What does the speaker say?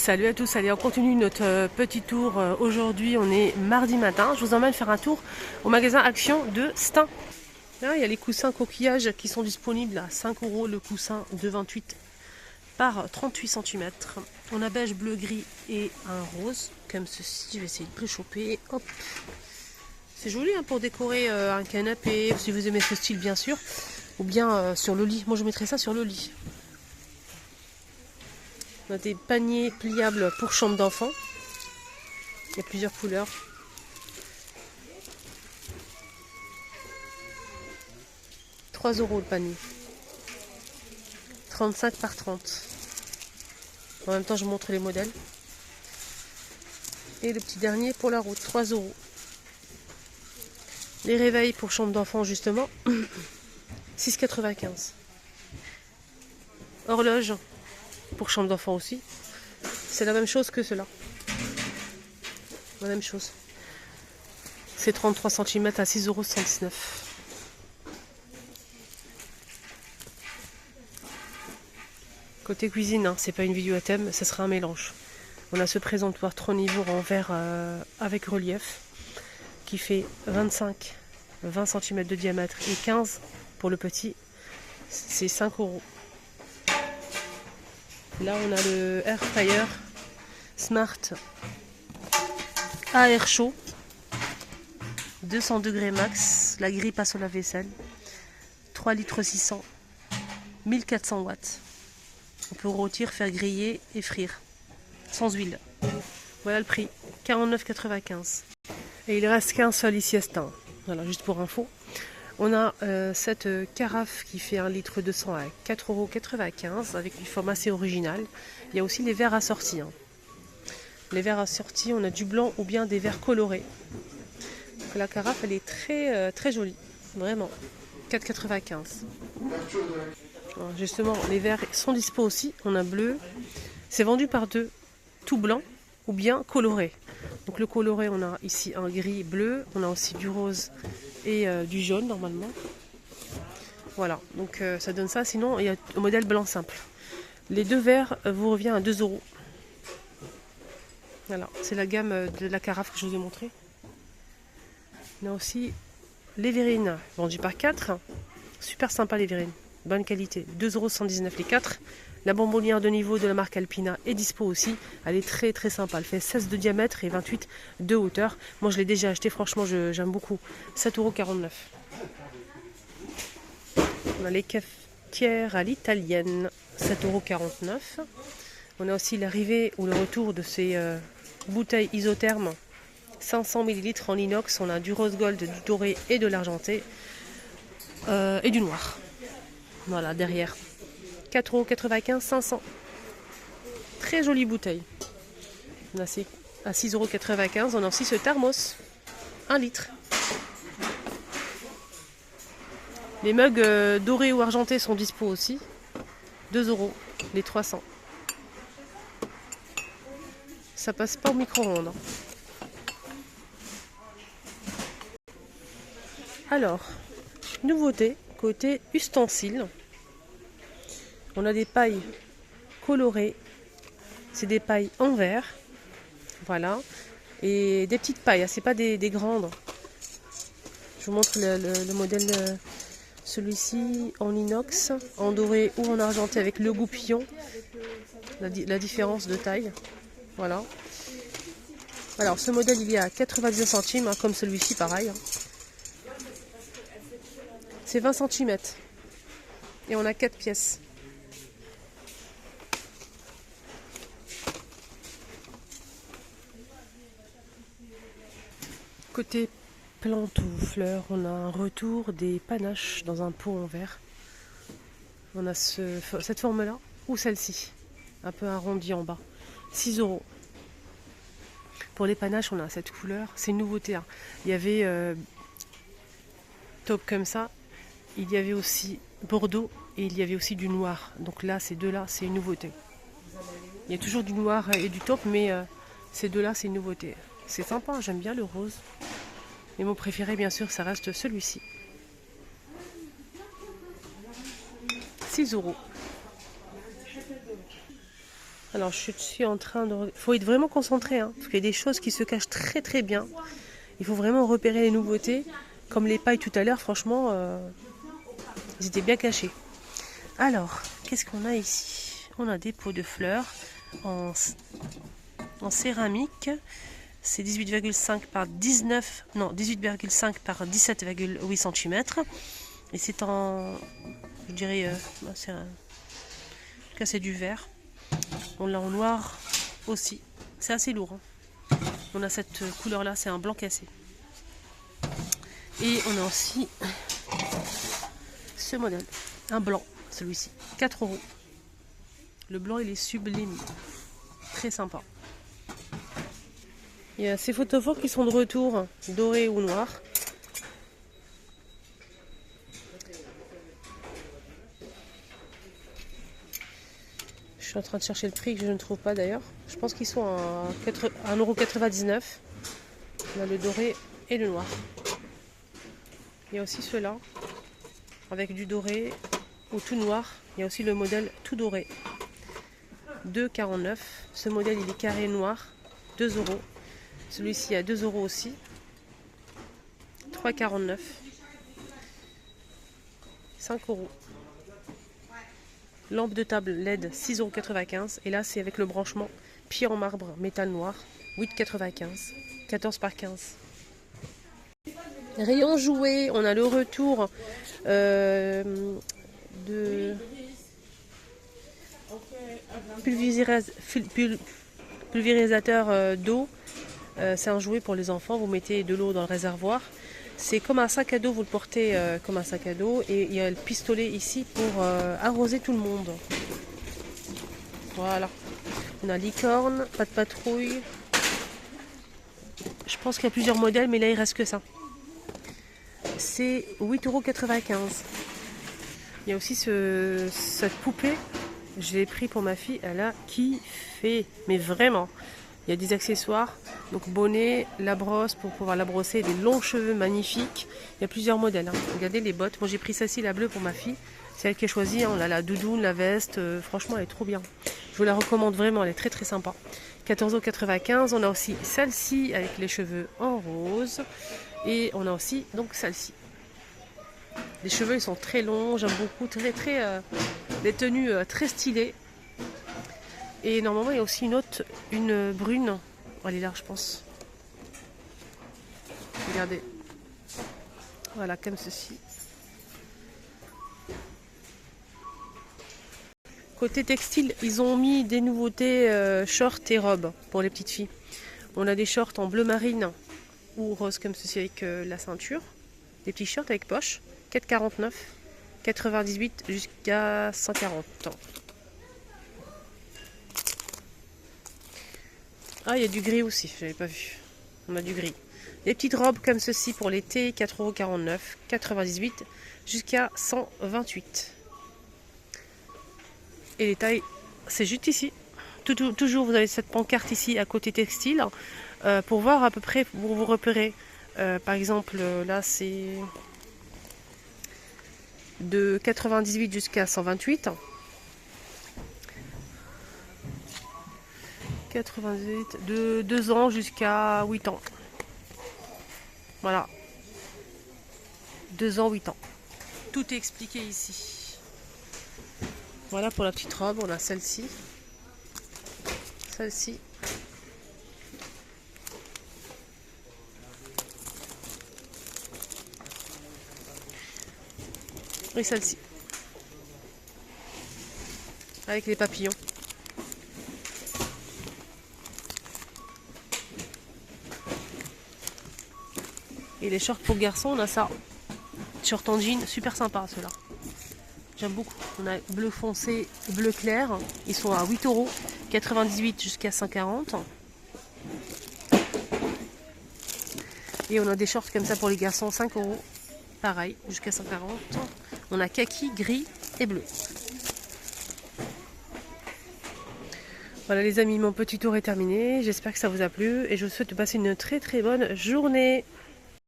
Salut à tous, allez on continue notre petit tour. Aujourd'hui on est mardi matin, je vous emmène faire un tour au magasin Action de Stein. Là il y a les coussins coquillages qui sont disponibles à 5 € le coussin de 28 par 38 cm. On a beige, bleu, gris et un rose comme ceci. Je vais essayer de le choper. Hop. C'est joli hein, pour décorer un canapé, si vous aimez ce style bien sûr, ou bien sur le lit. Moi je mettrais ça sur le lit. On a des paniers pliables pour chambre d'enfant. Il y a plusieurs couleurs. « 3 € le panier. 35 par 30. En même temps, je vous montre les modèles. Et le petit dernier pour la route, 3 €. Les réveils pour chambre d'enfant, justement, 6,95 €. Horloge pour chambre d'enfant aussi. C'est la même chose que cela. La même chose. C'est 33 cm à 6,79 €. Côté cuisine, hein, c'est pas une vidéo à thème, ça sera un mélange. On a ce présentoir tronivore en verre avec relief qui fait 20 cm de diamètre et 15 pour le petit. C'est 5 €. Là, on a le Air Fryer Smart à air chaud. 200 degrés max. La grille passe au lave-vaisselle. 3 litres 600. 1400 watts. On peut rôtir, faire griller et frire. Sans huile. Voilà le prix. 49,95 €. Et il reste qu'un seul ici à Stein. Voilà, juste pour info. On a cette carafe qui fait 1 litre 200 à 4,95 € avec une forme assez originale. Il y a aussi les verres assortis. Hein. Les verres assortis, on a du blanc ou bien des verres colorés. Donc la carafe, elle est très jolie. Vraiment. 4,95 €. Justement, les verres sont dispo aussi. On a bleu. C'est vendu par deux. Tout blanc ou bien coloré. Donc le coloré, on a ici un gris bleu. On a aussi du rose et du jaune normalement. Voilà, donc ça donne ça. Sinon, il y a un modèle blanc simple. Les deux verres vous revient à 2 €. Voilà, c'est la gamme de la carafe que je vous ai montré. On a aussi les verrines vendues par 4. Super sympa les verrines, bonne qualité. 2,119 € les 4. La bonbonnière de niveau de la marque Alpina est dispo aussi. Elle est très sympa. Elle fait 16 de diamètre et 28 de hauteur. Moi je l'ai déjà acheté, franchement j'aime beaucoup. 7,49 €. On a les cafetières à l'italienne. 7,49 €. On a aussi l'arrivée ou le retour de ces bouteilles isothermes. 500 ml en inox. On a du rose gold, du doré et de l'argenté. Et du noir. Voilà, derrière. 4,95 €, 500. Très jolie bouteille. On a à 6,95 €. On a aussi ce thermos. 1 litre. Les mugs dorés ou argentés sont dispo aussi. 2 € les 300. Ça passe pas au micro-ondes. Hein. Alors, nouveauté, côté ustensiles. On a des pailles colorées. C'est des pailles en verre. Voilà. Et des petites pailles, c'est pas des grandes. Je vous montre le modèle, celui-ci en inox, en doré ou en argenté avec le goupillon. La différence de taille. Voilà. Alors ce modèle il est à 90 centimes, hein, comme celui-ci pareil. Hein. C'est 20 cm. Et on a 4 pièces. Côté plantes ou fleurs, on a un retour des panaches dans un pot en verre. On a cette forme-là ou celle-ci, un peu arrondie en bas. 6 €. Pour les panaches, on a cette couleur. C'est une nouveauté. Hein. Il y avait taupe comme ça. Il y avait aussi bordeaux et il y avait aussi du noir. Donc là, ces deux-là, c'est une nouveauté. Il y a toujours du noir et du taupe, mais ces deux-là, c'est une nouveauté. C'est sympa, j'aime bien le rose. Et mon préféré, bien sûr, ça reste celui-ci. 6 €. Alors je suis en train de... Il faut être vraiment concentré, hein, parce qu'il y a des choses qui se cachent très très bien. Il faut vraiment repérer les nouveautés. Comme les pailles tout à l'heure, franchement, ils étaient bien cachés. Alors, qu'est-ce qu'on a ici? On a des pots de fleurs en céramique. C'est 18,5 par 19, non 18,5 par 17,8 cm. Et c'est en, je dirais, en tout cas c'est du vert. On l'a en noir aussi. C'est assez lourd. Hein. On a cette couleur là, c'est un blanc cassé. Et on a aussi ce modèle, un blanc, celui-ci, 4 €. Le blanc il est sublime, très sympa. Il y a ces photophores qui sont de retour, doré ou noir. Je suis en train de chercher le prix que je ne trouve pas d'ailleurs. Je pense qu'ils sont à 1,99 €. On a le doré et le noir. Il y a aussi ceux-là, avec du doré ou tout noir. Il y a aussi le modèle tout doré. 2,49 €. Ce modèle il est carré noir, 2 €. Celui-ci à 2 € aussi. 3,49 €. 5 €. Lampe de table LED 6,95 €. Et là c'est avec le branchement pied en marbre métal noir 8,95 €. 14 par 15. Rayon jouet, on a le retour de pulvérisateur d'eau. C'est un jouet pour les enfants, vous mettez de l'eau dans le réservoir. C'est comme un sac à dos, vous le portez comme un sac à dos. Et il y a le pistolet ici pour arroser tout le monde. Voilà. On a licorne, pas de patrouille. Je pense qu'il y a plusieurs modèles, mais là il reste que ça. C'est 8,95 €. Il y a aussi cette poupée. Je l'ai pris pour ma fille. Elle a kiffé. Mais vraiment. Il y a des accessoires. Donc bonnet, la brosse pour pouvoir la brosser. Des longs cheveux magnifiques. Il y a plusieurs modèles. Hein. Regardez les bottes. Moi j'ai pris celle-ci, la bleue pour ma fille. C'est elle qui a choisi. Hein. On a la doudoune, la veste. Franchement elle est trop bien. Je vous la recommande vraiment. Elle est très très sympa. 14,95 €. On a aussi celle-ci avec les cheveux en rose. Et on a aussi donc celle-ci. Les cheveux ils sont très longs, j'aime beaucoup, des tenues très stylées. Et normalement il y a aussi une autre, une brune. Elle est là je pense. Regardez. Voilà comme ceci. Côté textile, ils ont mis des nouveautés shorts et robes pour les petites filles. On a des shorts en bleu marine ou rose comme ceci avec la ceinture. Des petits shorts avec poche. 4,49 €, 98 jusqu'à 140 ans. Ah, il y a du gris aussi, je n'avais pas vu. On a du gris. Des petites robes comme ceci pour l'été, 4,49 €, 98 jusqu'à 128. Et les tailles, c'est juste ici. Toujours, vous avez cette pancarte ici à côté textile pour voir à peu près, pour vous repérer. Par exemple, là c'est de 98 jusqu'à 128. 98, de 2 ans jusqu'à 8 ans. Voilà. 2 ans, 8 ans. Tout est expliqué ici. Voilà pour la petite robe, on a celle-ci. Celle-ci. Et celle-ci. Avec les papillons. Et les shorts pour garçons, on a ça. Short en jean, super sympa ceux-là. J'aime beaucoup. On a bleu foncé, bleu clair. Ils sont à 8 €, 98 jusqu'à 140. Et on a des shorts comme ça pour les garçons, 5 €. Pareil, jusqu'à 140. On a kaki, gris et bleu. Voilà les amis, mon petit tour est terminé. J'espère que ça vous a plu et je vous souhaite de passer une très très bonne journée.